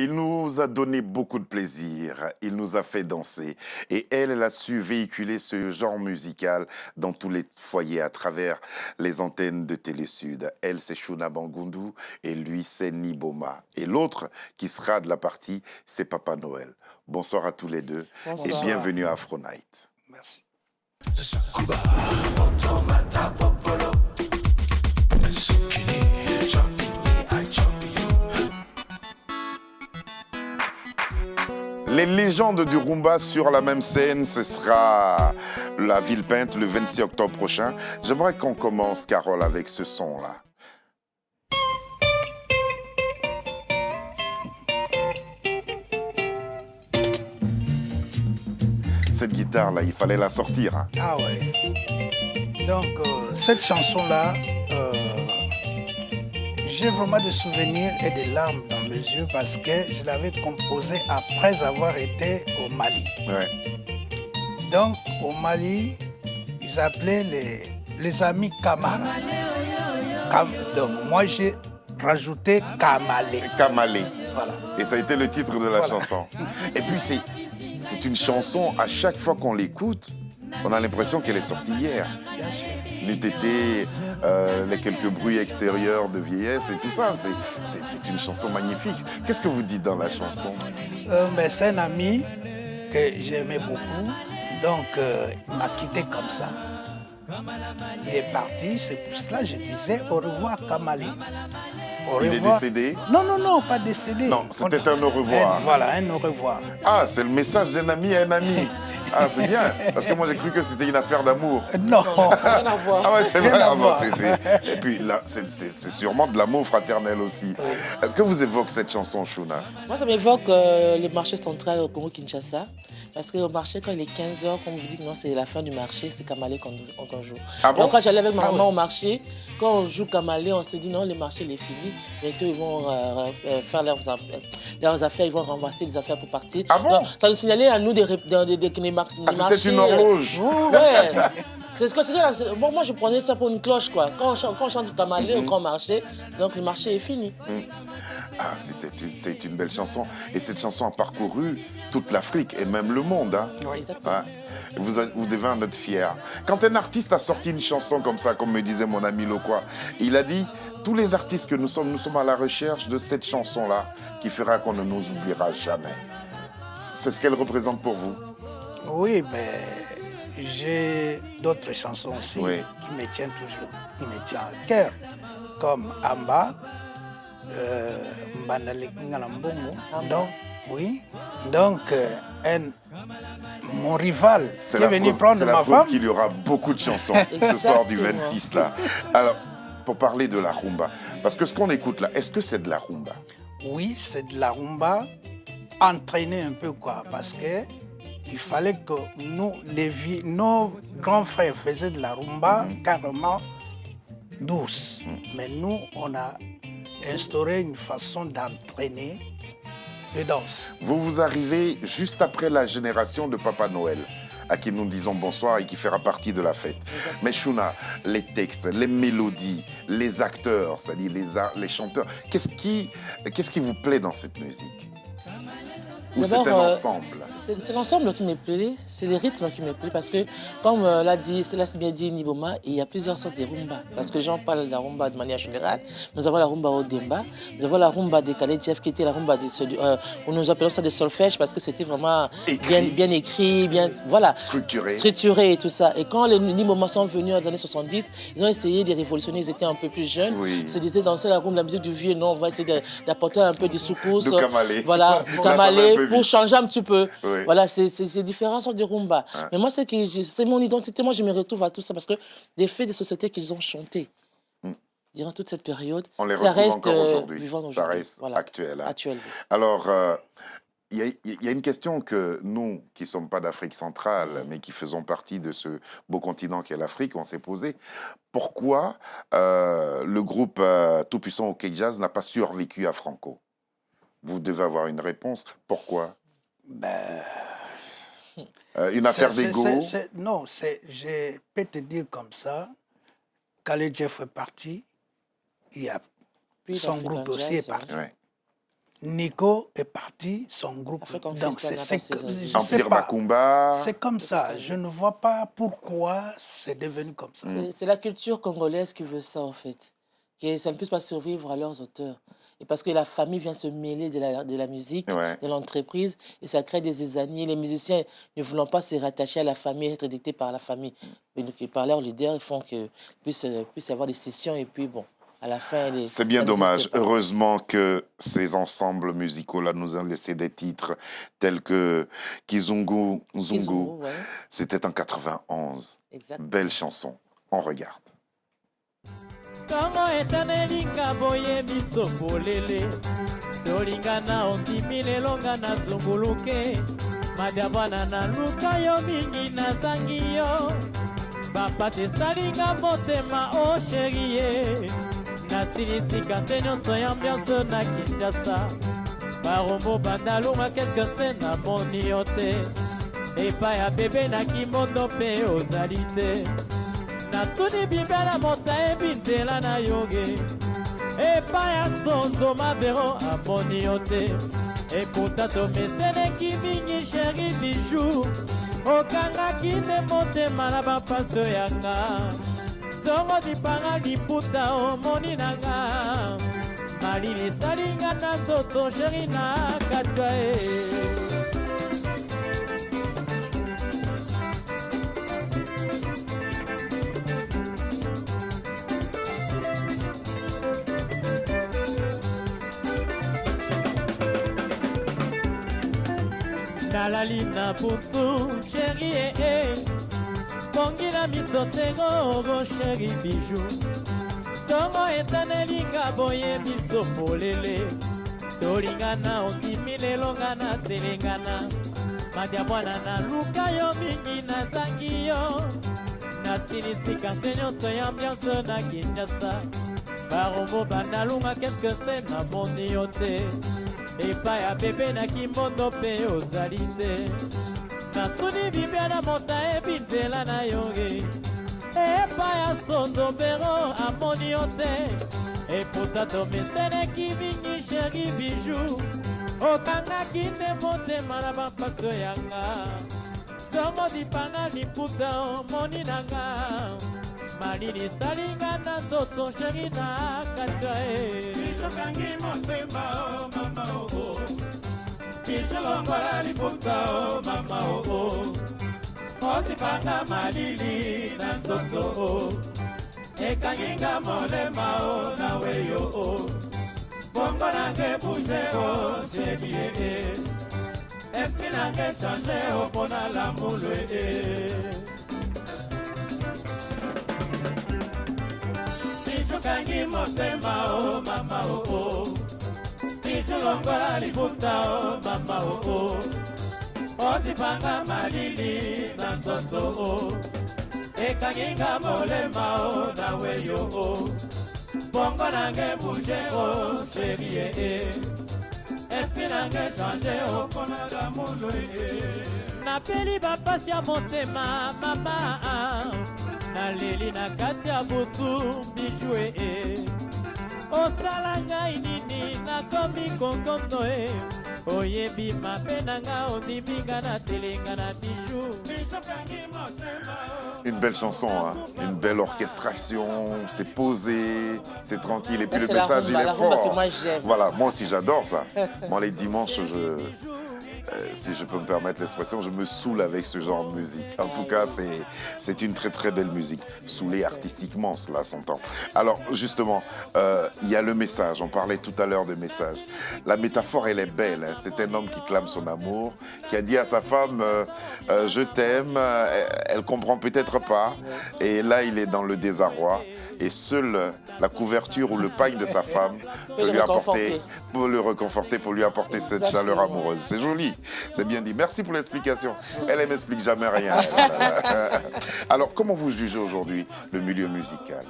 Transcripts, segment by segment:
Il nous a donné beaucoup de plaisir, il nous a fait danser et elle a su véhiculer ce genre musical dans tous les foyers à travers les antennes de Télé Sud. Elle, c'est Shuna Bangundu et lui, c'est Niboma. Et l'autre qui sera de la partie, c'est Papa Noël. Bonsoir à tous les deux et bienvenue à Afro Night. Merci. Les légendes du Rumba sur la même scène, ce sera la Villepinte le 26 octobre prochain. J'aimerais qu'on commence, Carole, avec ce son-là. Cette guitare-là, il fallait la sortir. Hein. Ah ouais. Donc, cette chanson-là, j'ai vraiment des souvenirs et des larmes dans mes yeux parce que je l'avais composée après avoir été au Mali. Ouais. Donc, au Mali, ils appelaient les amis camarades. Donc, moi, j'ai rajouté Kamalé. Kamalé. Voilà. Et ça a été le titre de la chanson. Et puis, c'est une chanson, à chaque fois qu'on l'écoute, on a l'impression qu'elle est sortie hier. Bien sûr. N'eût été les quelques bruits extérieurs de vieillesse et tout ça. C'est une chanson magnifique. Qu'est-ce que vous dites dans la chanson? Mais c'est un ami que j'aimais beaucoup. Donc, il m'a quitté comme ça. Il est parti, c'est pour cela que je disais au revoir Kamalé. Il est décédé? Non, non, non, pas décédé. Non, c'était un au revoir. Voilà, un au revoir. Ah, c'est le message d'un ami à un ami. Ah, c'est bien. Parce que moi, j'ai cru que c'était une affaire d'amour. Non. Rien à voir. Ah ouais, c'est vrai. Rien à Ah, bon, voir. Et puis là, c'est sûrement de l'amour fraternel aussi. Que vous évoque cette chanson, Shuna? Moi, ça m'évoque le marché central au Congo-Kinshasa. Parce que au marché, quand il est 15h, comme vous dites, non, c'est la fin du marché, c'est Kamalé qu'on joue. Ah bon? Donc, quand j'allais avec ma maman au marché, quand on joue Kamalé, on se dit non, le marché il est fini. Bientôt, ils vont faire leurs affaires, ils vont ramasser des affaires pour partir. Ah bon? Donc, ça nous signalait à nous des marchés. Ah, c'était une horloge. Ouais. C'est ce que c'était là. Bon, moi, je prenais ça pour une cloche, quoi. Quand on chante Kamalé au grand marché, donc le marché est fini. Ah, c'est une belle chanson. Et cette chanson a parcouru toute l'Afrique et même le monde. Hein. Oui, exactement. Hein? Vous devez en être fiers. Quand un artiste a sorti une chanson comme ça, comme me disait mon ami Lokwa, il a dit, tous les artistes que nous sommes à la recherche de cette chanson-là qui fera qu'on ne nous oubliera jamais. C'est ce qu'elle représente pour vous? Oui, mais j'ai d'autres chansons aussi qui me tiennent toujours, qui me tiennent à cœur, comme Amba, Mbandale Kingalambongo. Donc, oui. Donc, mon rival qui est venu prendre ma femme. Qu'il y aura beaucoup de chansons ce soir du 26 là. Alors, pour parler de la rumba, parce que ce qu'on écoute là, est-ce que c'est de la rumba? Oui, c'est de la rumba entraînée un peu quoi, parce que il fallait que nous, nos grands frères faisaient de la rumba carrément douce. Mais nous, on a instauré une façon d'entraîner les danses. Vous arrivez juste après la génération de Papa Noël, à qui nous disons bonsoir et qui fera partie de la fête. Mais Shuna, les textes, les mélodies, les acteurs, c'est-à-dire les chanteurs, qu'est-ce qui vous plaît dans cette musique? Ou c'est un ensemble? C'est l'ensemble qui me plaît, c'est les rythmes qui me plaît parce que, comme l'a bien dit Niboma, il y a plusieurs sortes de rumba. Parce que les gens parlent de la rumba de manière générale. Nous avons la rumba au Demba, nous avons la rumba des Khaled Jeff qui était la rumba nous appelons ça des solfèges parce que c'était vraiment bien écrit, bien voilà, structuré et tout ça. Et quand les Niboma sont venus dans les années 70, ils ont essayé de révolutionner, ils étaient un peu plus jeunes. Ils se disaient danser la rumba, la musique du vieux, non, on va essayer d'apporter un peu de soukous. Du Kamalé. Voilà, du Kamalé pour changer un petit peu. Oui. Voilà, c'est différentes sortes de rumba. Mais moi, c'est mon identité. Moi, je me retrouve à tout ça parce que des faits de société qu'ils ont chantés durant toute cette période, on les ça retrouve reste encore aujourd'hui. vivant aujourd'hui. Ça reste voilà. actuel. Hein. Actuel. Alors, il y a une question que nous, qui ne sommes pas d'Afrique centrale, mais qui faisons partie de ce beau continent qu'est l'Afrique, on s'est posé. Pourquoi le groupe tout-puissant OK Jazz n'a pas survécu à Franco? Vous devez avoir une réponse. Pourquoi? Une affaire d'ego? Non, je peux te dire comme ça, Khaled Jeff est parti, son groupe aussi est parti. Ouais. Nico est parti, son groupe. Donc Empire Macumba. C'est comme ça. Je ne vois pas pourquoi c'est devenu comme ça. C'est la culture congolaise qui veut ça, en fait. Que ça ne puisse pas survivre à leurs auteurs. Et parce que la famille vient se mêler de la musique, de l'entreprise, et ça crée des zizanies. Les musiciens ne voulant pas se rattacher à la famille, être dictés par la famille. Mais donc, par leurs leaders, ils font qu'il puisse y avoir des sessions, et puis bon, à la fin... C'est bien dommage. Heureusement que ces ensembles musicaux-là nous ont laissé des titres tels que Kizungu Zungu. C'était en 91. Exactement. Belle chanson. On regarde. Tango etanelinga boye miso polele Tolingana ondimi lelonga na zunguluke Madiabana na luka yo mingi na zangi yo Papa te salinga motema o chérie Na silitika te nyonso ya ambiance na Kinshasa Barombo bandaluma quelque se na moni yo te Epa ya bebe na kimondo pe ozali te Natuni bibela mota ebintela na yoge Epa ya sonzo mabero amoni yo te Ekota to meseneki mingi chéri bijou Okangaki nde motema na bapaso yanga Zongo dipanga liputa omoni nanga Malini esalinga na soto chéri na katwa Nalali na butu, chérie, Pongi na miso tengo, chérie bijou Tongo etanelinga boye miso polele Tolingana ondimi lelongana telengana Madiabwana na luka yo mingi na zangi yo Na sinisika te nyonso ya ambiance na Kinshasa Barombo bandalunga qu'est-ce que c'est na moni yo te Epa ya bebe na kimondo pe ozali te Natuni bibia na mota ebintela na yoge Epa ya sondo bero amoni yo te Epota to meseneki mingi chéri bijou Okangaki nde motema na bapaso yanga Zongo dipanga liputa omoni nanga Malini salinga na soto chéri na kata Bishokangi motema o mama o Bisholongola liputa o mama o Osipanga malili na soto o Ekanginga molema o na weyo o Bongo nange bouge o sebie Esprit nange change o pona la moule Kangi motema o mama o Bishulongola liputa o mama o Osipanga malili na nzoto o Ekanginga molema o na weyo o Bongo nange bouge o chérie Esprit nange change o pona la moule Napeli bapasi ya motema mama Naleli na kati ya butu bijou Osala ngai nini nakomi konkondo Oyebi mabe nanga ondiminga na telenga na bijou Une belle chanson, hein? Une belle orchestration, c'est posé, c'est tranquille et puis le message il est fort. Voilà, moi aussi j'adore ça. Moi les dimanches, si je peux me permettre l'expression, je me saoule avec ce genre de musique. En tout cas, c'est une très très belle musique. Saoulée artistiquement, cela s'entend. Alors justement, il y a le message. On parlait tout à l'heure de message. La métaphore, elle est belle. Hein. C'est un homme qui clame son amour, qui a dit à sa femme je t'aime. Elle comprend peut-être pas. Et là, il est dans le désarroi. Et seule la couverture ou le pagne de sa femme peut lui apporter, pour le réconforter, pour lui apporter cette chaleur amoureuse. C'est joli, c'est bien dit. Merci pour l'explication. Elle ne m'explique jamais rien. Alors, comment vous jugez aujourd'hui le milieu musical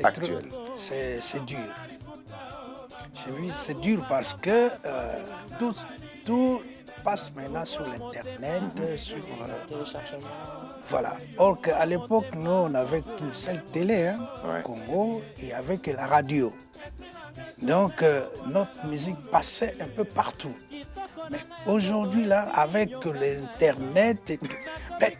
actuel? C'est dur. C'est dur parce que tout passe maintenant sur l'Internet, sur... Voilà. Or qu'à l'époque, nous, on avait qu'une seule télé au Congo et avec la radio. Donc, notre musique passait un peu partout. Mais aujourd'hui, là, avec l'Internet, et tout, ben,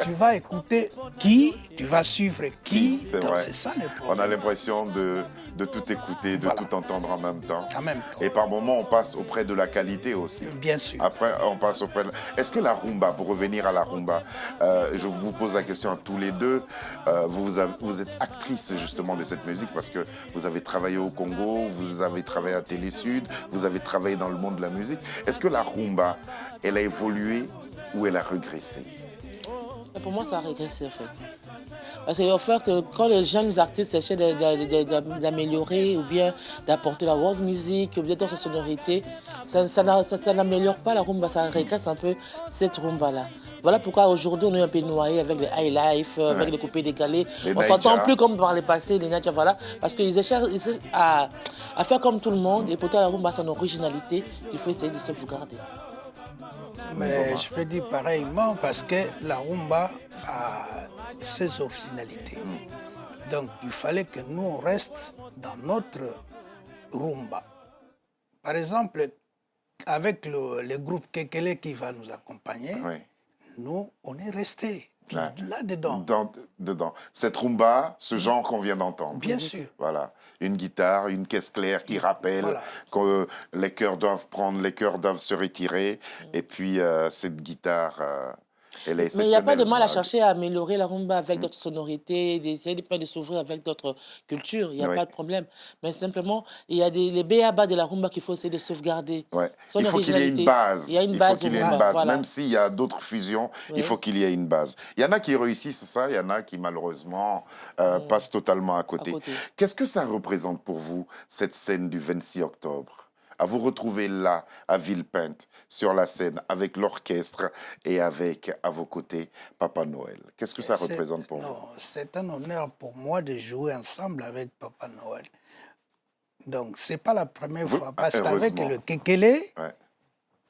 tu vas écouter qui, tu vas suivre qui. C'est Donc, vrai. c'est ça le On problème. a l'impression de tout écouter, de Voilà. tout entendre en même temps. En même temps. Et par moments, on passe auprès de la qualité aussi. Bien sûr. Après, on passe auprès de... Est-ce que la rumba, pour revenir à la rumba, je vous pose la question à tous les deux, vous êtes actrice justement de cette musique parce que vous avez travaillé au Congo, vous avez travaillé à Télé Sud, vous avez travaillé dans le monde de la musique. Est-ce que la rumba, elle a évolué ou elle a régressé? Pour moi, ça a régressé en fait. Parce que en fait, quand les jeunes artistes essaient d'améliorer ou bien d'apporter la world music ou bien d'autres sonorités, ça n'améliore pas la rumba, ça régresse un peu cette rumba-là. Voilà pourquoi aujourd'hui on est un peu noyé avec les high life, avec les coupés décalés. Les On ne s'entend Naija. plus comme par le passé, les Naija, voilà. Parce qu'ils essaient à faire comme tout le monde et pourtant la rumba a son originalité qu'il faut essayer de sauvegarder. Mais je peux dire pareillement parce que la rumba a ses originalités. Donc il fallait que nous on reste dans notre rumba. Par exemple, avec le groupe Kekele qui va nous accompagner, Oui. nous on est restés Ouais. là-dedans. Dedans. Cette rumba, ce genre qu'on vient d'entendre. Bien sûr. Voilà. Une guitare, une caisse claire qui rappelle Voilà. que les chœurs doivent prendre, les chœurs doivent se retirer. Et puis, cette guitare, elle est exceptionnelle. Mais il n'y a pas de mal à chercher à améliorer la rumba avec d'autres sonorités, d'essayer de s'ouvrir avec d'autres cultures, il n'y a Oui. pas de problème. Mais simplement, il y a les béabas de la rumba qu'il faut essayer de sauvegarder. Ouais. Son Il faut qu'il y ait une originalité. base. Il y a une Il base faut qu'il y ait rumba, une base. voilà. Même s'il y a d'autres fusions, il Oui. faut qu'il y ait une base. Il y en a qui réussissent ça, il y en a qui malheureusement passent totalement à côté. côté. Qu'est-ce que ça représente pour vous, cette scène du 26 octobre? À vous retrouver là, à Villepinte, sur la scène, avec l'orchestre et avec, à vos côtés, Papa Noël. Qu'est-ce que ça représente pour vous? C'est un honneur pour moi de jouer ensemble avec Papa Noël. Donc, ce n'est pas la première fois. Parce qu'avec heureusement. le Kekele, Ouais.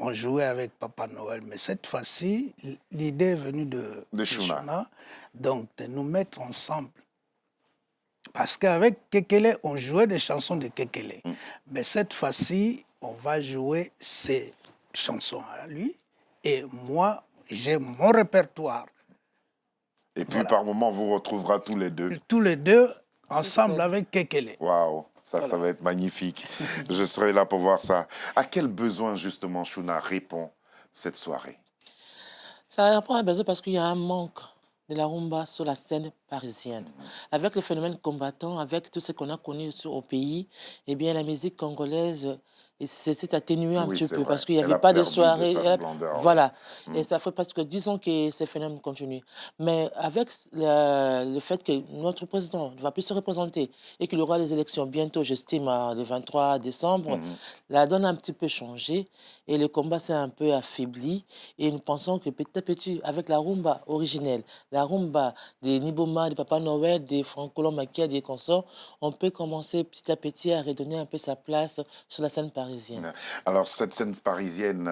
on jouait avec Papa Noël. Mais cette fois-ci, l'idée est venue de Shuna. Donc, de nous mettre ensemble. Parce qu'avec Kekele, on jouait des chansons de Kekele. Mais cette fois-ci, on va jouer ses chansons à lui. Et moi, j'ai mon répertoire. Et puis, par moment, on vous retrouvera tous les deux. Tous les deux, ensemble avec Kekele. Waouh, ça va être magnifique. Je serai là pour voir ça. À quel besoin, justement, Shuna répond cette soirée? Ça répond à un besoin parce qu'il y a un manque de la rumba sur la scène parisienne. Avec le phénomène combattant, avec tout ce qu'on a connu au pays, eh bien, la musique congolaise s'est atténuée un Oui, petit c'est peu vrai. parce qu'il n'y Elle avait a pas de perdu de soirée. sa splendeur, ouais. Voilà. Et ça fait presque 10 ans que ces phénomènes continuent. Mais avec le fait que notre président ne va plus se représenter et qu'il y aura les élections bientôt, j'estime, le 23 décembre, la donne a un petit peu changé et le combat s'est un peu affaibli. Et nous pensons que petit à petit, avec la rumba originelle, la rumba des Niboma, des Papa Noël, des Franco Makia, des consorts, on peut commencer petit à petit à redonner un peu sa place sur la scène parisienne. Alors, cette scène parisienne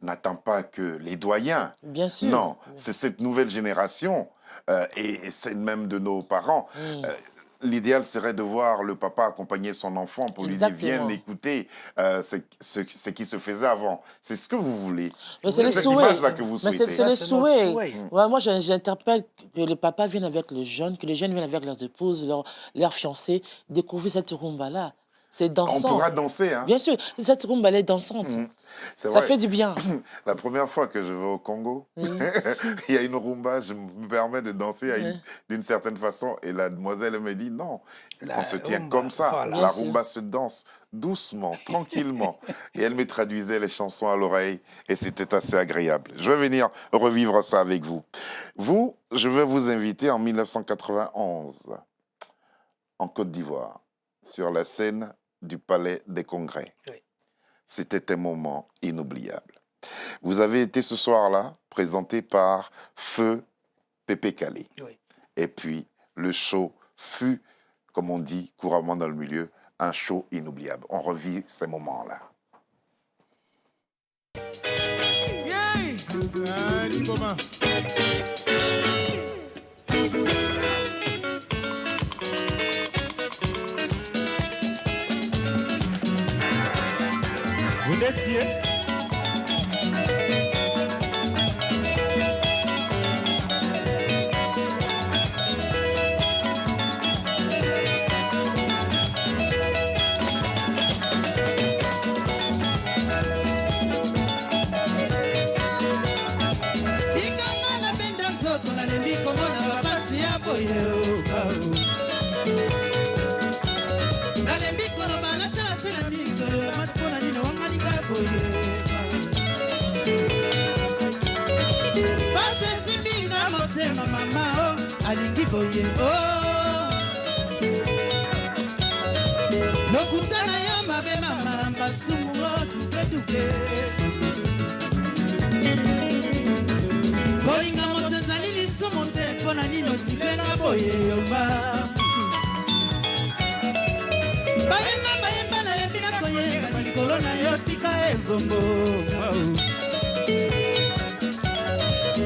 n'attend pas que les doyens. Bien sûr. Non, c'est cette nouvelle génération et c'est même de nos parents. L'idéal serait de voir le papa accompagner son enfant pour lui dire Exactement. viens écouter ce qui se faisait avant. C'est ce que vous voulez. Mais c'est le cette souhait. image-là que vous Mais souhaitez. c'est le Ça, c'est notre souhait. souhait. Ouais, moi, j'interpelle que le papa vienne avec les jeunes, que les jeunes viennent avec leurs épouses, leurs fiancés, découvrir cette rumba-là. C'est On dansant. pourra danser, hein. Bien sûr, cette rumba, elle est dansante. C'est Ça vrai. fait du bien. La première fois que je vais au Congo, il y a une rumba, je me permets de danser d'une certaine façon. Et la demoiselle me dit non, La on se tient rumba, comme ça. voilà. La Bien sûr. rumba se danse doucement, tranquillement. Et elle me traduisait les chansons à l'oreille et c'était assez agréable. Je vais venir revivre ça avec vous. Vous, je vais vous inviter en 1991 en Côte d'Ivoire sur la scène du Palais des Congrès. Oui. C'était un moment inoubliable. Vous avez été ce soir-là présenté par Feu Pépé Calé. Oui. Et puis, le show fut, comme on dit couramment dans le milieu, un show inoubliable. On revit ces moments-là. Gauthier. Nokutana yo mabe mama mbasumu duke kolinga moto ezali lisumu te mpona nino libenga boye yoba bayemba nalembi nakoyeba likolo na yo tika ezongo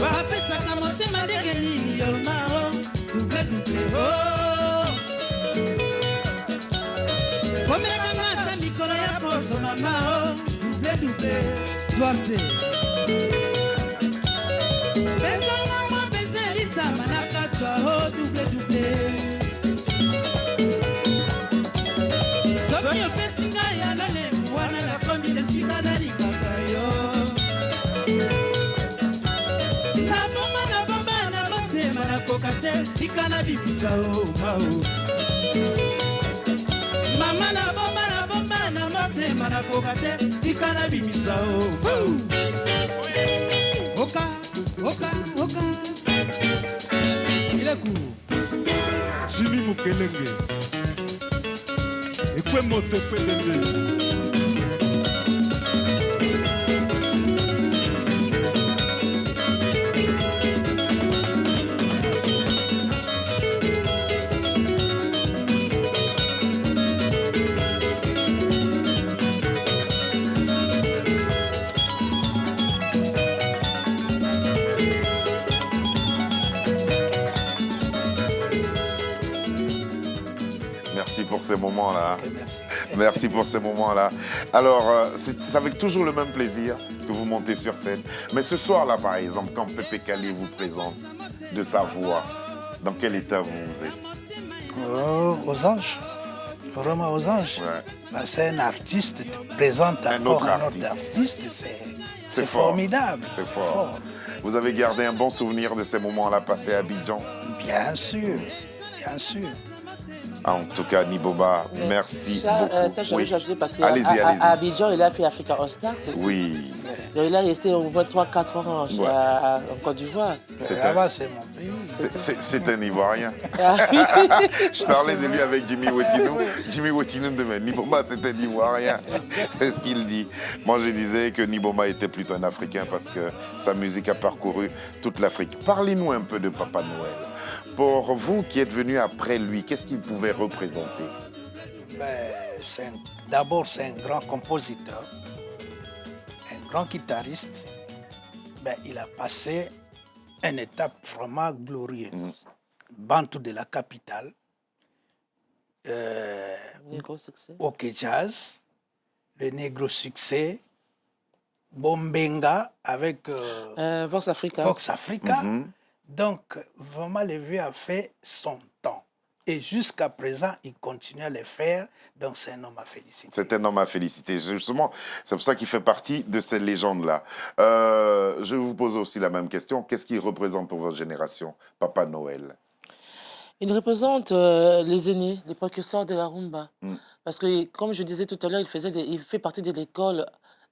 bapesaka motema ndenge nini yolmao duke komelakanga ata mikolo ya poso mamao duke duarte pesanga mwa pese litama na kachwa o duke soki opesi ngai ya lolemu wana nakomi lesika nalikaka yo nabomba na motema nakoka te tika na bimisa o mao mama nabomba na motema nakoka te tika na bimisa o oka ileku Jimmy Mukelenge ekwe moto pelenge. Merci pour ces moments-là. Merci. Merci pour ces moments-là. Alors, c'est avec toujours le même plaisir que vous montez sur scène. Mais ce soir-là, par exemple, quand Pépé Calé vous présente de sa voix, dans quel état vous êtes? Oh, aux anges. Vraiment aux anges. Ouais. Bah, c'est un artiste qui présente Un encore autre un autre artiste. artiste. C'est fort. formidable. C'est fort. Vous avez gardé un bon souvenir de ces moments-là passés à Abidjan? Bien sûr, bien sûr. En tout cas, Niboba, merci ça, beaucoup. Ça, je vais ajouter parce Allez-y, allez-y. qu'à Abidjan, il a fait Africa All Stars. Oui. Donc, il a resté au moins 3-4 ans Ouais. en Côte d'Ivoire. Là-bas, c'est mon pays. C'est un Ivoirien. Ah oui. Je parlais de lui avec Jimmy Wetinou. Jimmy Wetinou de même. Niboma, c'est un Ivoirien. C'est ce qu'il dit. Moi, je disais que Niboma était plutôt un Africain parce que sa musique a parcouru toute l'Afrique. Parlez-nous un peu de Papa Noël. Pour vous qui êtes venu après lui, qu'est-ce qu'il pouvait représenter? D'abord, c'est un grand compositeur, un grand guitariste. Il a passé une étape vraiment glorieuse. Bantou de la capitale, Négro succès. OK Jazz, le Négro Succès, Bombenga avec Vox Africa. Vox Africa. Donc, vraiment, le vieux a fait son temps. Et jusqu'à présent, il continue à le faire. Donc, c'est un homme à féliciter. C'est un homme à féliciter. Justement, c'est pour ça qu'il fait partie de ces légendes-là. Je vais vous poser aussi la même question. Qu'est-ce qu'il représente pour votre génération, Papa Noël? Il représente les aînés, les précurseurs de la rumba. Parce que, comme je disais tout à l'heure, il fait partie de l'école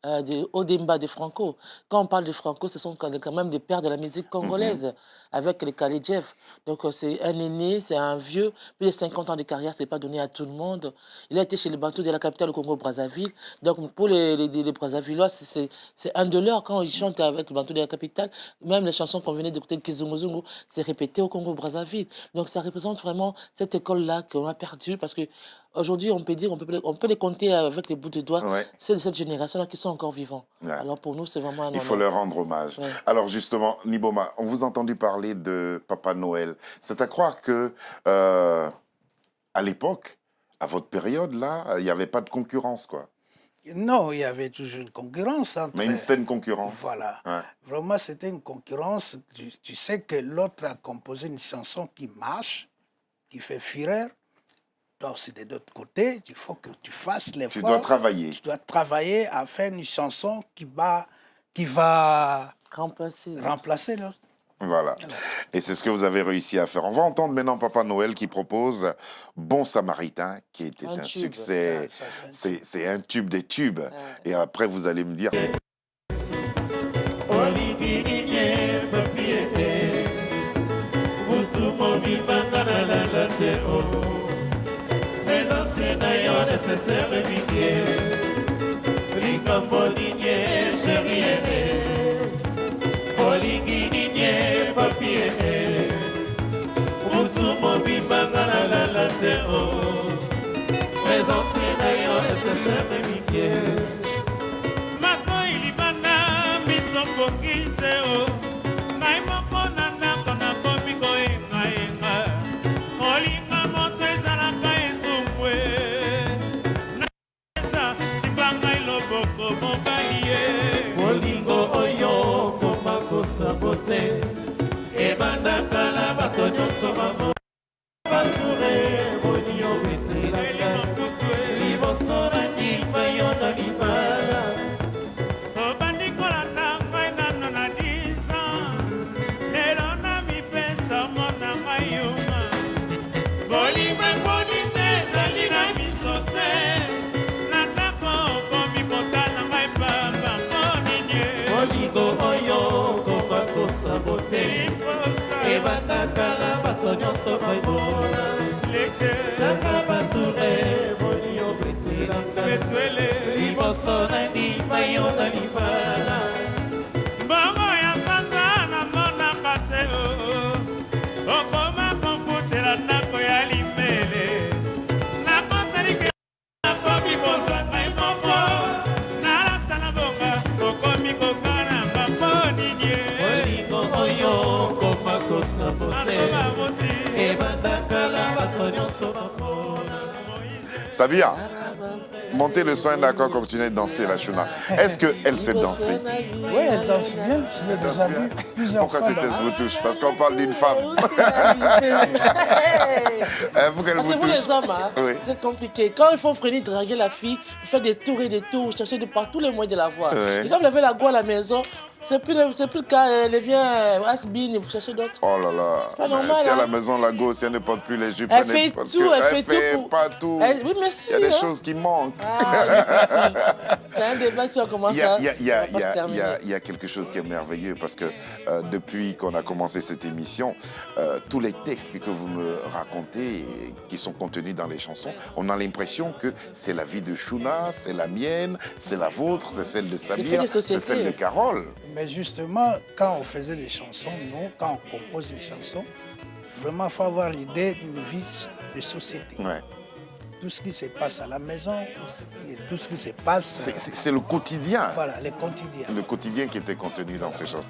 de Odemba, de Franco. Quand on parle de Franco, ce sont quand même des pères de la musique congolaise, avec les Khalidjev. Donc c'est un aîné, c'est un vieux, plus de 50 ans de carrière, ce n'est pas donné à tout le monde. Il a été chez les Bantous de la capitale, le Congo-Brazzaville. Donc pour les Brazzavillois, c'est un de leurs, quand ils chantent avec les Bantous de la capitale, même les chansons qu'on venait d'écouter, Kizunguzungu, c'est répété au Congo-Brazzaville. Donc ça représente vraiment cette école-là qu'on a perdue, parce que aujourd'hui, on peut dire, on peut les compter avec les bouts de doigts, c'est de cette génération-là qui sont encore vivants. Ouais. Alors pour nous, c'est vraiment un honneur. Il faut leur rendre hommage. Ouais. Alors justement, Niboma, on vous a entendu parler de Papa Noël. C'est à croire que, à l'époque, à votre période, là, il n'y avait pas de concurrence, quoi. Non, il y avait toujours une concurrence entre... Mais une saine concurrence. Voilà. Ouais. Vraiment, c'était une concurrence. Tu sais que l'autre a composé une chanson qui marche, qui fait fureur. Toi aussi, de l'autre côté, il faut que tu fasses l'effort. Tu dois travailler. Tu dois travailler à faire une chanson qui va remplacer l'autre. Voilà. Et c'est ce que vous avez réussi à faire. On va entendre maintenant Papa Noël qui propose Bon Samaritain, qui était un succès. C'est un tube des tubes. Ouais. Et après, vous allez me dire... Sabia, montez le son d'accord, continuez de danser la Chouna. Est-ce qu'elle sait danser? Oui, elle danse bien. Je l'ai déjà vu plusieurs Pourquoi fois. cette vous touche? Parce qu'on parle d'une femme. Faut qu'elle Parce vous que vous touche. les hommes, hein, Oui. c'est compliqué. Quand il faut freiner, draguer la fille, vous faites des tours et des tours, vous cherchez de par tous les moyens de la voir. Oui. Et quand vous avez la go à la maison, c'est plus le cas, elle vient has-been et vous cherchez d'autres. Oh là là. pas normal, Si à la hein. maison, la go, si elle ne porte plus les jupes, Elle fait n'importe tout, que- elle fait tout pour- pas tout. Oui, mais si, Il y a des hein. choses qui manquent. Ah, c'est un débat si on commence Il y a, à... il y a- il y a- ça va pas se terminer. il y a quelque chose qui est merveilleux parce que depuis qu'on a commencé cette émission, tous les textes que vous me racontez et qui sont contenus dans les chansons, on a l'impression que c'est la vie de Chouna, c'est la mienne, c'est la vôtre, c'est celle de fait Samir, des c'est sociétés. celle de Carole. Mais justement, quand on faisait des chansons, nous, quand on compose une chanson, vraiment, il faut avoir l'idée d'une vie de société. Ouais. Tout ce qui se passe à la maison, tout ce qui se passe... C'est le quotidien. Voilà, les quotidiens. Le quotidien qui était contenu dans ces chansons.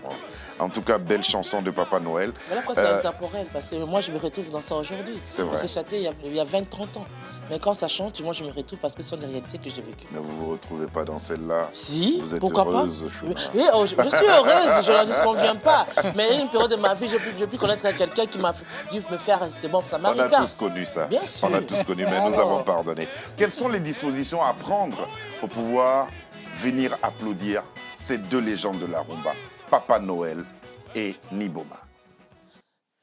En tout cas, belle chanson de Papa Noël. Voilà pourquoi c'est intemporel, parce que moi je me retrouve dans ça aujourd'hui. C'est vrai. On s'est chanté il y a 20-30 ans. Mais quand ça chante, moi je me retrouve parce que ce sont des réalités que j'ai vécues. Mais vous ne vous retrouvez pas dans celle-là. Si, Vous êtes pourquoi heureuse, pas Chouna. Oui, je suis heureuse, je ne disconviens pas. Mais il y a une période de ma vie, j'ai pu connaître quelqu'un qui m'a dû me faire, c'est bon, ça On m'arrive. a tous connu ça. Bien sûr. On a tous connu, mais nous avons pardonné. Quelles sont les dispositions à prendre pour pouvoir venir applaudir ces deux légendes de la rumba, Papa Noël et Niboma?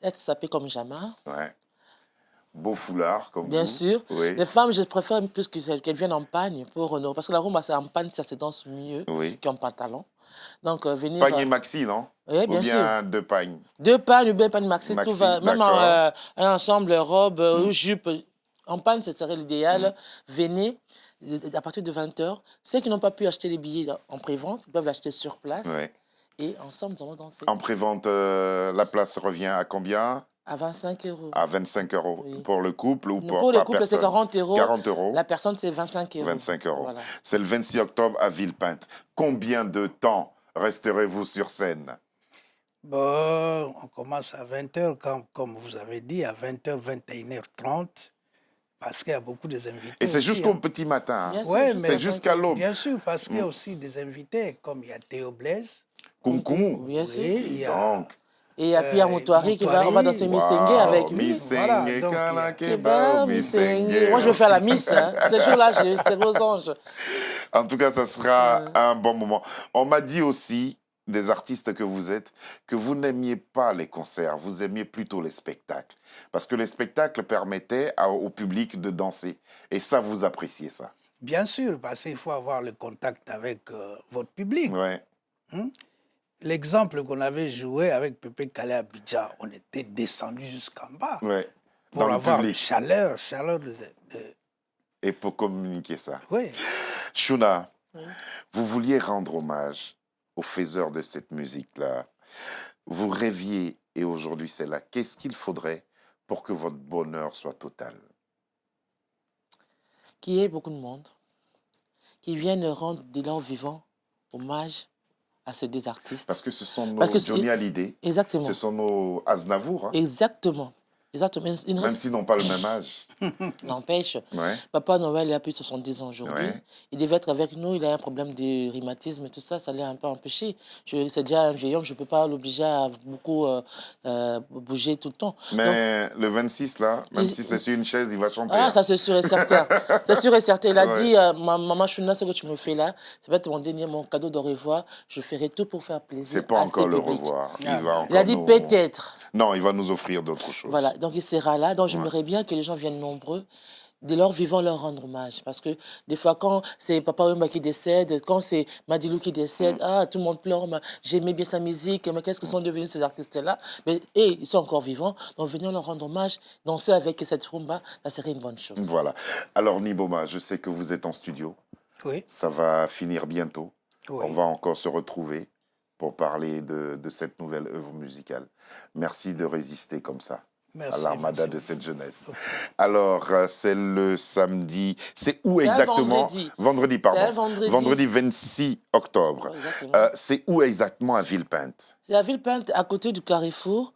Être sapé comme jamais. Ouais. Beau foulard comme Bien vous. sûr. Oui. Les femmes, je préfère plus qu'elles viennent en pagne pour honorer. Parce que la rumba, c'est en pagne, ça se danse mieux Oui. qu'en pantalon. Donc, venir. Pagne et maxi, non? Oui, bien Ou bien deux pagnes? Deux pagnes, ou bien pagne maxi, Maxi, tout va. Même d'accord. un ensemble, robe ou jupe. En pagne, ce serait l'idéal. Venez à partir de 20h. Ceux qui n'ont pas pu acheter les billets en prévente, ils peuvent l'acheter sur place. Oui. Et ensemble, nous allons danser. En prévente, la place revient à combien? À 25 €. À 25 € Oui. pour le couple ou Pour le par couple, c'est personne? 40 €. 40 €. La personne, c'est 25 €. 25 €. Voilà. C'est le 26 octobre à Villepinte. Combien de temps resterez-vous sur scène? Bon, on commence à 20h, comme vous avez dit, à 20h, 21h30. Parce qu'il y a beaucoup des invités. Et c'est aussi, jusqu'au hein. petit matin. Bien sûr, Ouais, C'est jusqu'à l'aube. Bien sûr, parce qu'il y a aussi des invités, comme il y a Théo Blaise. Koum. Bien sûr. Oui, il y a Donc, Et il y a Pierre Moutouari qui va, on va danser Missengue avec lui. Missengue, Voilà, donc, Kana Keba, Keba, Missengue. Moi, je vais faire la miss. Hein. Ce jour-là, c'est aux anges. En tout cas, ça sera un bon moment. On m'a dit aussi, des artistes que vous êtes, que vous n'aimiez pas les concerts, vous aimiez plutôt les spectacles. Parce que les spectacles permettaient au public de danser. Et ça, vous appréciez ça. Bien sûr, parce qu'il faut avoir le contact avec votre public. Ouais. L'exemple qu'on avait joué avec Pépé Calais Abidjan, on était descendu jusqu'en bas Ouais. pour Dans le avoir public. chaleur de... Et pour communiquer ça. Oui. Shuna, vous vouliez rendre hommage aux faiseurs de cette musique-là. Vous rêviez et aujourd'hui c'est là. Qu'est-ce qu'il faudrait pour que votre bonheur soit total? Qu'il y ait beaucoup de monde qui viennent rendre de leur vivant hommage à ces deux artistes. Parce que ce sont nos Parce que Johnny Hallyday, Exactement. ce sont nos Aznavour, hein, Exactement. Exactement. Il ne même reste- s'ils n'ont pas le même âge. N'empêche, Ouais. Papa Noël il a plus de 70 ans aujourd'hui. Ouais. Il devait être avec nous, il a un problème de rhumatisme et tout ça, ça l'a un peu empêché. C'est déjà un vieil homme, je ne peux pas l'obliger à beaucoup bouger tout le temps. Mais le 26, là, même Il- si c'est sur une chaise, il va chanter. Ah, hein. ça c'est sûr et certain. C'est sûr et certain. Il a Ouais. dit, maman Chouna, ce que tu me fais là, c'est pas mon cadeau de revoir. Je ferai tout pour faire plaisir. C'est pas à encore ses le publics. revoir. Ah, Il va encore Il a dit nous- peut-être. Non, il va nous offrir d'autres choses. Voilà, donc il sera là. Donc j'aimerais bien que les gens viennent nombreux, de leur vivant leur rendre hommage. Parce que des fois, quand c'est Papa Wemba qui décède, quand c'est Madilou qui décède, tout le monde pleure, j'aimais bien sa musique, mais qu'est-ce que sont devenus ces artistes-là? Mais ils sont encore vivants, donc venons leur rendre hommage, danser avec cette rumba, ça serait une bonne chose. Voilà. Alors, Niboma, je sais que vous êtes en studio. Oui. Ça va finir bientôt. Oui. On va encore se retrouver pour parler de cette nouvelle œuvre musicale. Merci de résister comme ça Merci, à l'armada merci. de cette jeunesse. Alors, c'est le samedi. C'est où C'est un exactement? vendredi. Pardon. C'est un vendredi. Vendredi 26 octobre. Ouais, exactement. C'est où exactement à Villepinte? C'est à Villepinte, à côté du Carrefour.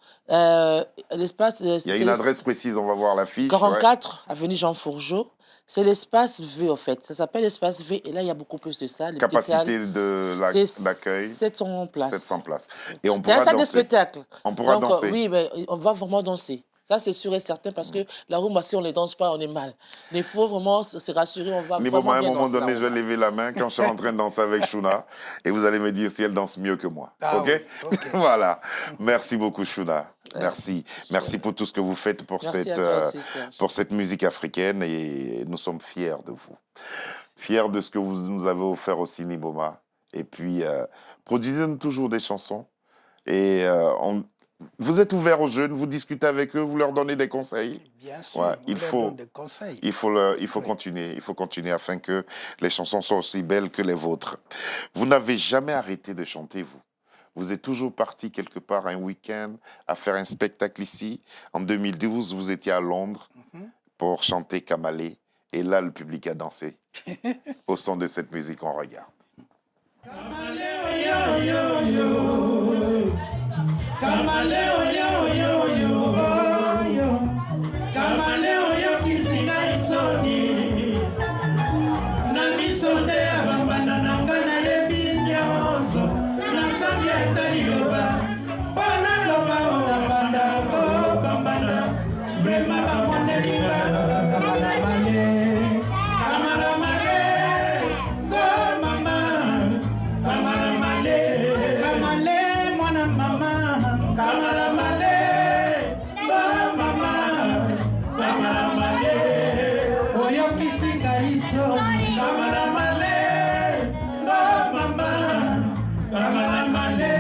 L'espace... Il y a une adresse précise, on va voir l'affiche. 44, avenue Jean Fourgeau. C'est l'espace V, en fait. Ça s'appelle l'espace V. Et là, il y a beaucoup plus de salles. les petites Capacité salles. C'est d'accueil 700 places. 700 places. Et on C'est un pourra salle de danser. spectacle. On pourra Donc, danser. oui, mais on va vraiment danser. Ça, c'est sûr et certain parce que la rumba, si on ne les danse pas, on est mal. Mais il faut vraiment se rassurer, on va Niboma, vraiment à un bien moment danser la donné, je vais rumba. lever la main quand je suis en train de danser avec Shuna et vous allez me dire si elle danse mieux que moi. Ah OK? oui, ok. Voilà. Merci beaucoup, Shuna. Merci. Merci pour tout ce que vous faites pour, Merci à toi aussi, Serge. pour cette musique africaine et nous sommes fiers de vous. Fiers de ce que vous nous avez offert aussi, Niboma. Et puis, produisez-nous toujours des chansons. Et vous êtes ouvert aux jeunes, vous discutez avec eux, vous leur donnez des conseils. Bien sûr, Ouais, on il leur faut- donne des conseils. Il faut continuer afin que les chansons soient aussi belles que les vôtres. Vous n'avez jamais arrêté de chanter, vous. Vous êtes toujours parti quelque part un week-end à faire un spectacle ici. En 2012, vous étiez à Londres pour chanter Kamalé. Et là, le public a dansé au son de cette musique. On regarde. Kamaleo yo yo yo oh yo Kamaleo yo kisinga isoni Na miso nde ya bambanda na nga nayebi nyonso Nasangi ata liloba mpo naloba o na banda o bambanda Vrema bamondelinga Kamala male Kamala male Go mama Kamala male Kamale mwana mama Kamala male Go mama Kamala male Oyokisi ngai soni Kamala male Go mama Kamala male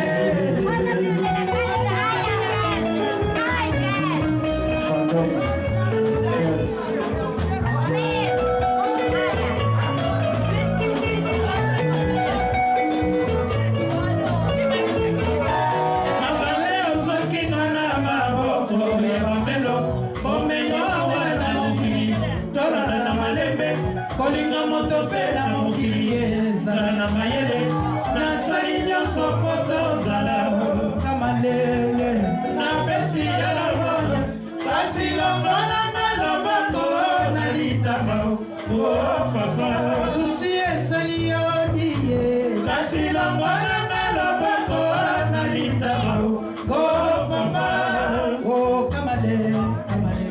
Kamale ozoki Mwana loboko na litama go papa go kamale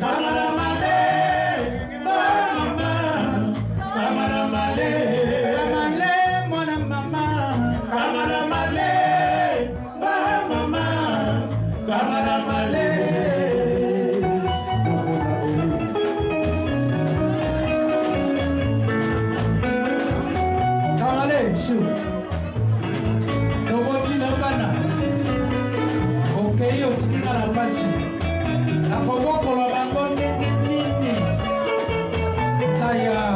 kamala male go mama kamala male mwana mama kamala male go mama kamala male kamale shu Akobokolo bango nini saya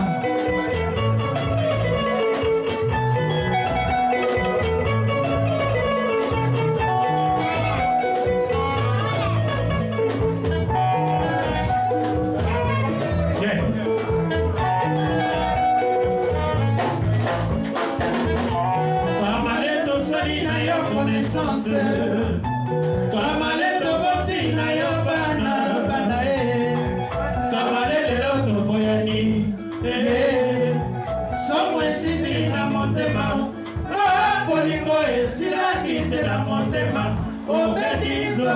Kamale to sali na yo connaissance Kamale to boti na yo bana Kamale lelo to boyani Somo esili na motema Bolingo esila kite na motema Obedizo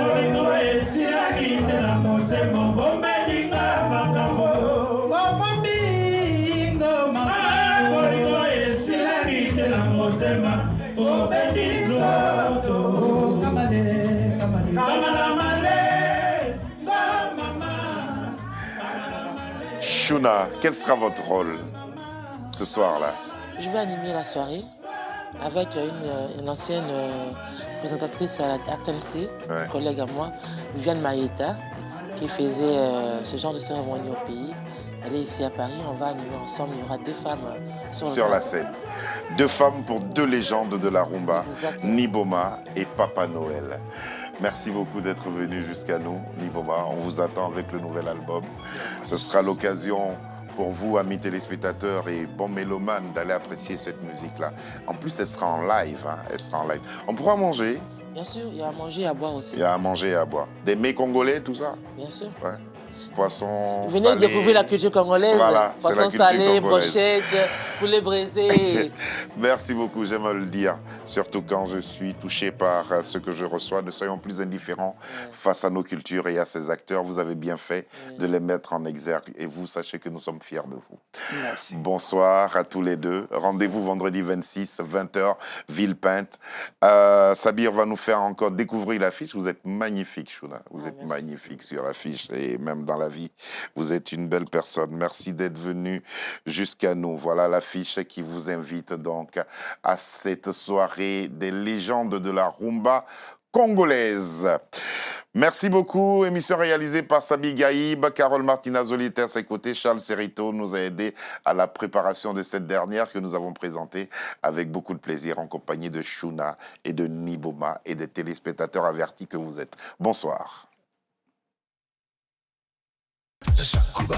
Bolingo esila kite na motema Bomelinga makambo Bolingo esila kite na motema Obedizo Shuna, quel sera votre rôle ce soir-là? Je vais animer la soirée avec une ancienne présentatrice à la RTNC, une collègue à moi, Viviane Maïeta, qui faisait ce genre de cérémonie au pays. Elle est ici à Paris, on va animer ensemble, il y aura 2 femmes sur la scène. 2 femmes pour 2 légendes de la rumba, Exactement. Niboma et Papa Noël. Merci beaucoup d'être venu jusqu'à nous, Niboma. On vous attend avec le nouvel album. Ce sera l'occasion pour vous, amis téléspectateurs et bons mélomanes, d'aller apprécier cette musique-là. En plus, elle sera en live. Hein, elle sera en live. On pourra manger. Bien sûr, il y a à manger et à boire aussi. Il y a à manger et à boire. Des mets congolais, tout ça. Bien sûr. Ouais. Poisson Venez salé. découvrir la culture congolaise. Voilà, c'est la Poisson culture salé, congolaise. brochette, poulet braisé. Merci beaucoup, j'aime le dire. Surtout quand je suis touché par ce que je reçois. Ne soyons plus indifférents face à nos cultures et à ces acteurs. Vous avez bien fait de les mettre en exergue. Et vous, sachez que nous sommes fiers de vous. Merci. Bonsoir à tous les deux. Rendez-vous vendredi 26, 20h, Villepinte. Sabir va nous faire encore découvrir l'affiche. Vous êtes magnifique, Shuna. Vous êtes magnifique sur l'affiche et même dans la vie. Vous êtes une belle personne. Merci d'être venu jusqu'à nous. Voilà l'affiche qui vous invite donc à cette soirée des légendes de la rumba congolaise. Merci beaucoup. Émission réalisée par Sabi Gaïb, Carole Martinazoli à ses côtés. Charles Serrito nous a aidé à la préparation de cette dernière que nous avons présentée avec beaucoup de plaisir en compagnie de Shuna et de Niboma et des téléspectateurs avertis que vous êtes. Bonsoir. Jakuba,